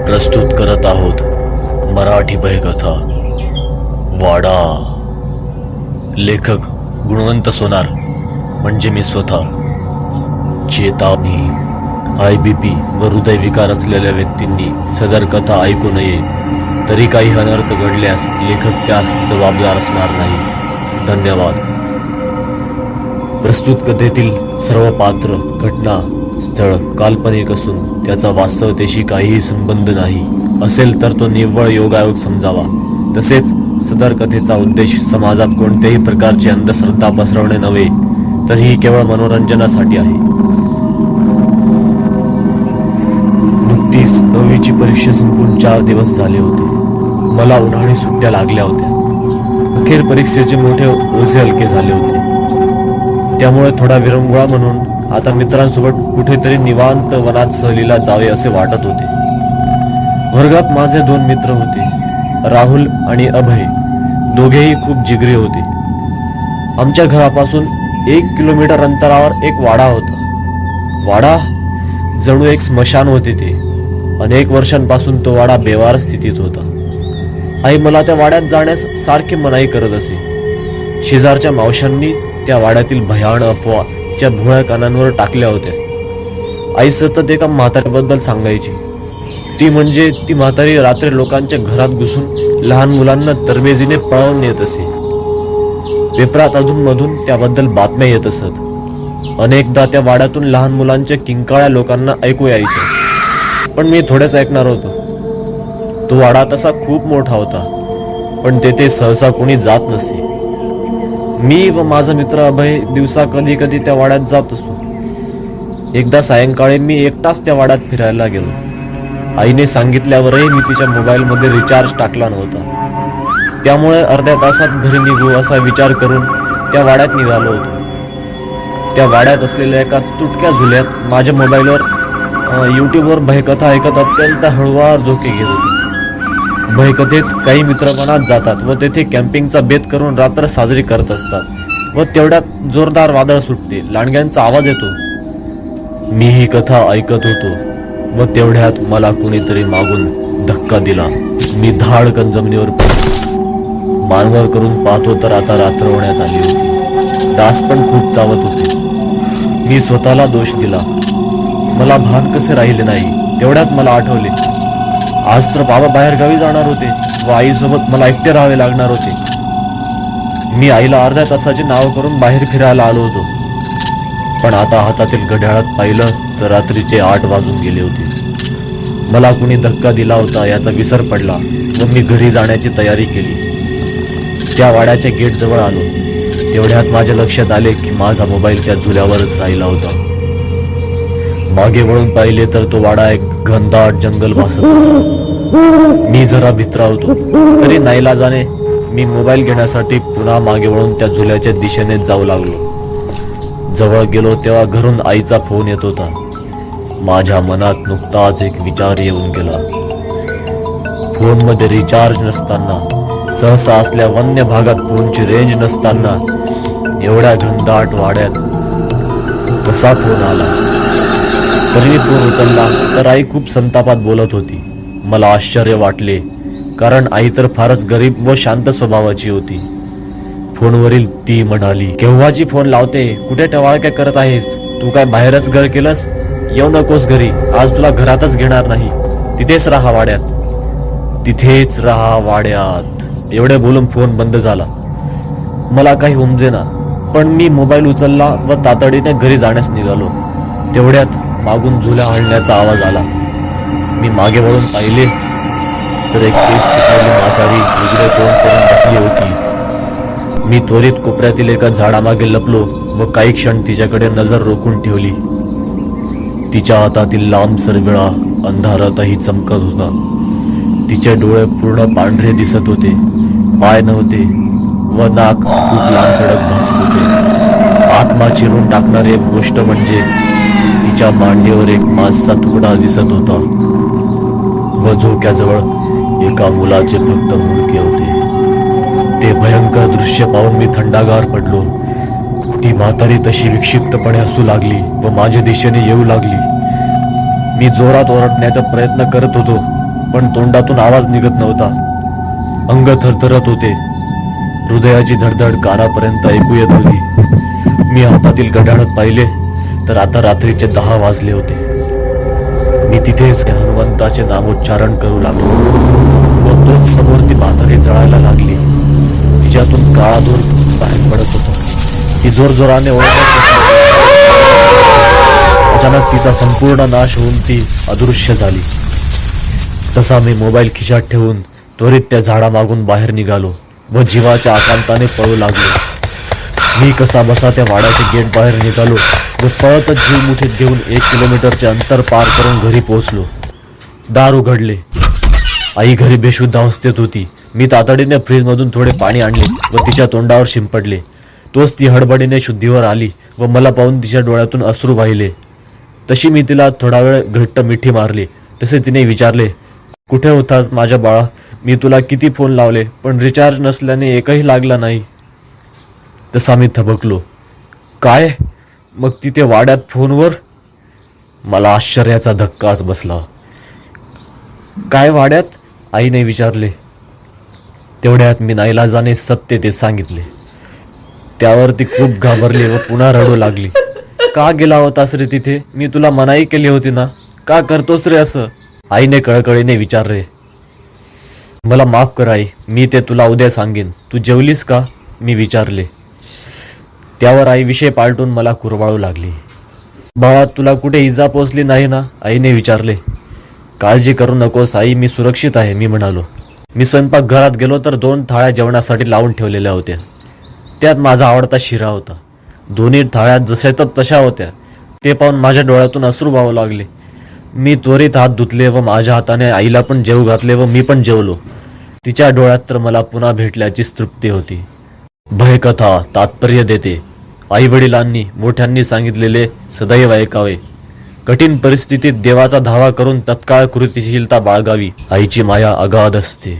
प्रस्तुत करत आहोत मराठी भयकथा वाडा. लेखक गुणवंत सोनार म्हणजे मी स्वतः. चेतावणी: IBP व हृदयविकार असलेल्या व्यक्तींनी सदर कथा ऐकू नये. तरी काही अनर्थ घडल्यास लेखक त्यास जबाबदार असणार नाही. धन्यवाद. प्रस्तुत कथेतील सर्व पात्र, घटना, स्थळ काल्पनिक असून त्याचा वास्तवतेशी काहीही संबंध नाही. असेल तर तो निव्वळ योगायोग समजावा. तसेच सदर कथेचा उद्देश समाजात कोणत्याही प्रकारची अंधश्रद्धा पसरवणे नव्हे, तर ही केवळ मनोरंजनासाठी आहे. नुकतीच 9वीची परीक्षा संपून 4 दिवस झाले होते. मला उन्हाळी सुट्ट्या लागल्या होत्या. अखेर परीक्षेचे मोठे ओझे हलके झाले होते. त्यामुळे थोडा विरंगुळा म्हणून आता मित्रांसोबत कुठेतरी निवांत वनात सहलीला जावे असे वाटत होते. वर्गात माझे 2 मित्र होते, राहुल आणि अभय. दोघेही खूप जिगरी होते. आमच्या घरापासून 1 किलोमीटर अंतरावर एक वाडा होता. वाडा जणू एक स्मशान होते. ते अनेक वर्षांपासून तो वाडा बेवार स्थितीत होता. आई मला त्या वाड्यात जाण्यास सारखी मनाई करत असे. शेजारच्या मावशांनी त्या वाड्यातील भयान अफवा तिच्या भोळ्या कानांवर टाकल्या होत्या. आई सतत एका म्हाताऱ्याबद्दल सांगायची. ती म्हणजे ती म्हातारी रात्री लोकांच्या घरात घुसून लहान मुलांना तरबेजीने पळवून नेत असे. पेपरात अधूनमधून त्याबद्दल बातम्या येत असत. अनेकदा त्या वाड्यातून लहान मुलांच्या किंकाळ्या लोकांना ऐकू यायच्या. पण मी थोडेच ऐकणार होतो. तो वाडा तसा खूप मोठा होता, पण तेथे सहसा कोणी जात नसे. मी व माझा मित्र अभय दिवसा कधी कधी त्या वाड्यात जात असतो. एकदा सायंकाळी मी एकटाच त्या वाड्यात फिरायला गेलो. आईने सांगितल्यावरही मी तिच्या मोबाईलमध्ये रिचार्ज टाकला नव्हता. त्यामुळे अर्ध्या तासात घरी निघू असा विचार करून त्या वाड्यात निघालो होतो. त्या वाड्यात असलेल्या एका तुटक्या झुल्यात माझ्या मोबाईलवर यूट्यूबवर भयकथा ऐकत अत्यंत हळूवार झोके घेत होते. भयकथेत काही मित्र वनात जातात व तेथे कॅम्पिंगचा बेत करून रात्र साजरी करत असतात व तेवढ्यात जोरदार वादळ सुटते. लांडग्यांचा आवाज येतो. मी ही कथा ऐकत होतो व तेवढ्यात मला कुणीतरी मागून धक्का दिला. मी धाडकन जमिनीवर पडलो. मानवर करून पाहतो तर आता रात्र होण्यात आली होती. डास पण खूप चावत होते. मी स्वतःला दोष दिला. मला भान कसे राहिले नाही. तेवढ्यात मला आठवले, आज तर बाबा बाहेर गावी जाणार होते व आईसोबत मला एकटे राहावे लागणार होते. मी आईला अर्ध्या तासाचे नाव करून बाहेर फिरायला आलो होतो. पण आता हातातील घड्याळात पाहिलं तर रात्रीचे 8 वाजून गेले होते. मला कुणी धक्का दिला होता याचा विसर पडला व मी घरी जाण्याची तयारी केली. त्या वाड्याच्या गेट जवळ आलो. तेवढ्यात माझ्या लक्षात आले की माझा मोबाईल त्या झुल्यावरच राहिला होता. मागे वळून पाहिले तर तो वाडा एक घनदाट जंगल भासत होता. मी जरा भित्रावतो, तरी नाईलाजाने मी मोबाईल घेण्यासाठी पुन्हा मागे वळून त्या झुल्याच्या दिशेने जाऊ लागलो. जवळ गेलो तेव्हा घरून आईचा फोन येत होता. माझ्या मनात नुकताच एक विचार येऊन गेला. फोनमध्ये रिचार्ज नसताना, सहसा असल्या वन्य भागात फोनची रेंज नसताना एवढ्या घनदाट वाड्यात कसा फोन आला? तरी मी फोन उचलला तर आई खूप संतापात बोलत होती. मला आश्चर्य वाटले, कारण आई तर फारच गरीब व शांत स्वभावाची होती. फोनवरील ती म्हणाली, केव्हाची फोन लावते, कुठे टवाळक्या करत आहेस? तू काय बाहेरच घर केलंस? येऊ नकोस घरी, आज तुला घरातच घेणार नाही. तिथेच राहा वाड्यात, तिथेच राहा वाड्यात. एवढे बोलून फोन बंद झाला. मला काही उमजेना, पण मी मोबाईल उचलला व तातडीने घरी जाण्यास निघालो. तेवढ्यात मागून झुल्या हलण्याचा आवाज आला. मी मागे वळून पाहिले तर एक केस पिकलेली म्हातारी उघडे तोंड करून बसली होती. मी त्वरित कोपऱ्यातील एका झाडामागे लपलो व काही क्षण तिच्याकडे नजर रोखून ठेवली. तिच्या हातातील लांबसर विळा अंधारातही चमकत होता. तिचे डोळे पूर्ण पांढरे दिसत होते. पाय नव्हते व नाक खूप लांबसडक भासत होते. आत्मा चिरून टाकणारी एक गोष्ट म्हणजे तिच्या मांडीवर एक मांसचा तुकडा दिसत होता व झोक्याजवळ एका मुलाचे फक्त मुंडके होते. ते भयंकर दृश्य पाहून मी थंडागार पडलो. ती म्हातारी तशी विक्षिप्तपणे हसू लागली व माझ्या दिशेने येऊ लागली. मी जोरात ओरडण्याचा प्रयत्न करत होतो, पण तोंडातून आवाज निघत नव्हता. अंग थरथरत होते. हृदयाची धडधड कानापर्यंत ऐकू येत होती. मी हातातील घड्याळात पाहिले तर आता रात्रीचे 10 वाजले होते. मी तिथेच हनुमंताचे नामोच्चारण करू लागलो व तोच समोर ती म्हातारी जळायला लागली. तिच्यातून काळा धूर बाहेर पडत होता. ती जोरजोराने अचानक तिचा संपूर्ण नाश होऊन ती अदृश्य झाली. तसा मी मोबाईल खिशात ठेवून त्वरित त्या झाडामागून बाहेर निघालो व जीवाच्या आकांताने पळू लागलो. मी कसा बसा त्या वाड्याचे गेट बाहेर निघालो व पळतच जीव मुठीत घेऊन 1 किलोमीटरचे अंतर पार करून घरी पोहोचलो. दार उघडले. आई घरी बेशुद्ध अवस्थेत होती. मी तातडीने फ्रीजमधून थोडे पाणी आणले व तिच्या तोंडावर शिंपडले. तोच ती हडबडीने शुद्धीवर आली व मला पाहून तिच्या डोळ्यातून अश्रू वाहिले. तशी मी तिला थोडा वेळ घट्ट मिठी मारली. तसे तिने विचारले, कुठे होतास माझ्या बाळा? मी तुला किती फोन लावले पण रिचार्ज नसल्याने एकही लागला नाही. तसा मी थबकलो. काय? मग तिथे वाड्यात फोनवर? मला आश्चर्याचा धक्काच बसला. काय वाड्यात? आईने विचारले. तेवढ्यात मी नाईलाजाने सत्य ते सांगितले. त्यावर ती खूप घाबरली व पुन्हा रडू लागली. का गेला होतास रे तिथे? मी तुला मनाई केली होती ना, का करतोस रे असं? आईने कळकळीने विचारले. मला माफ कर आई, मी ते तुला उद्या सांगेन. तू जेवलीस का? मी विचारले. त्यावर आई विषय पालटून मला कुरवाळू लागली. बाळा, तुला कुठे इजा पोचली नाही ना? आईने विचारले. काळजी करू नकोस आई, मी सुरक्षित आहे, मी म्हणालो. मी स्वयंपाकघरात गेलो तर 2 थाळ्या जेवणासाठी लावून ठेवलेल्या होत्या. त्यात माझा आवडता शिरा होता. दोन्ही थाळ्या जशा तर तशा होत्या. ते पाहून माझ्या डोळ्यातून अश्रू वाहू लागले. मी त्वरित हात धुतले व माझ्या हाताने आईला पण जेवू घातले व मी पण जेवलो. तिच्या डोळ्यात तर मला पुन्हा भेटल्याची तृप्ती होती. भयकथा तात्पर्य देते. आई वडिलांनी मोठ्यांनी सांगितलेले सदैव ऐकावे. कठीण परिस्थितीत देवाचा धावा करून तत्काळ कृतिशीलता बाळगावी. आईची माया अगाध असते.